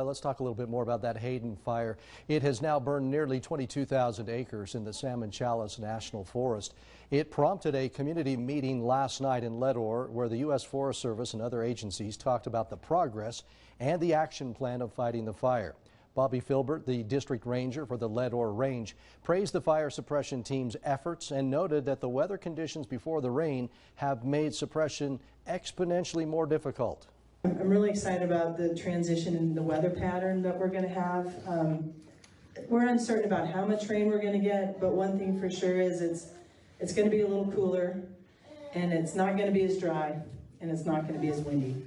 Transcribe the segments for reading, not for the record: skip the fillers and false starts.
Let's talk a little bit more about that Hayden fire. It has now burned nearly 22,000 acres in the Salmon Chalice National Forest. It prompted a community meeting last night in Leadore where the U.S. Forest Service and other agencies talked about the progress and the action plan of fighting the fire. Bobby Filbert, the district ranger for the Leadore Range, praised the fire suppression team's efforts and noted that the weather conditions before the rain have made suppression exponentially more difficult. I'm really excited about the transition in the weather pattern that we're going to have. We're uncertain about how much rain we're going to get, but one thing for sure is it's going to be a little cooler, and it's not going to be as dry, and it's not going to be as windy.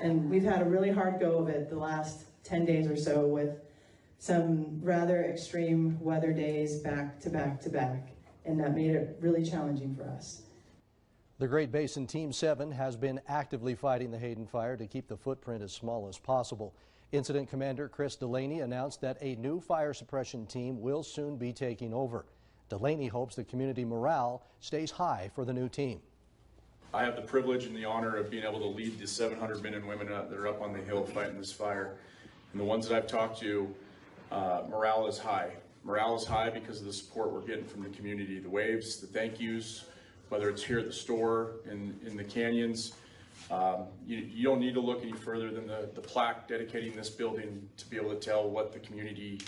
And we've had a really hard go of it the last 10 days or so with some rather extreme weather days back to back to back, and that made it really challenging for us. The Great Basin Team 7 has been actively fighting the Hayden fire to keep the footprint as small as possible. Incident Commander Chris Delaney announced that a new fire suppression team will soon be taking over. Delaney hopes the community morale stays high for the new team. I have the privilege and the honor of being able to lead the 700 men and women that are up on the hill fighting this fire. And the ones that I've talked to, morale is high. Morale is high because of the support we're getting from the community, the waves, the thank yous, whether it's here at the store, in the canyons. You don't need to look any further than the plaque dedicating this building to be able to tell what the community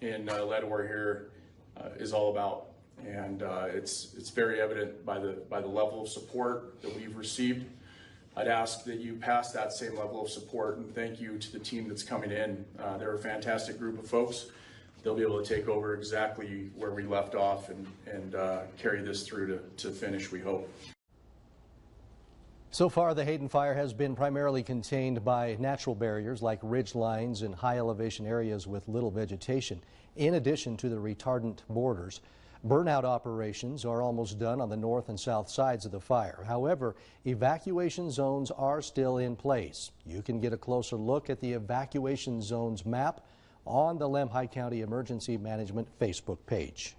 in Leadore here is all about. And it's very evident by the level of support that we've received. I'd ask that you pass that same level of support, and thank you to the team that's coming in. They're a fantastic group of folks. They'll be able to take over exactly where we left off and carry this through to finish, we hope. So far, the Hayden fire has been primarily contained by natural barriers like ridge lines and high elevation areas with little vegetation, in addition to the retardant borders. Burnout operations are almost done on the north and south sides of the fire. However, evacuation zones are still in place. You can get a closer look at the evacuation zones map on the Lemhi County Emergency Management Facebook page.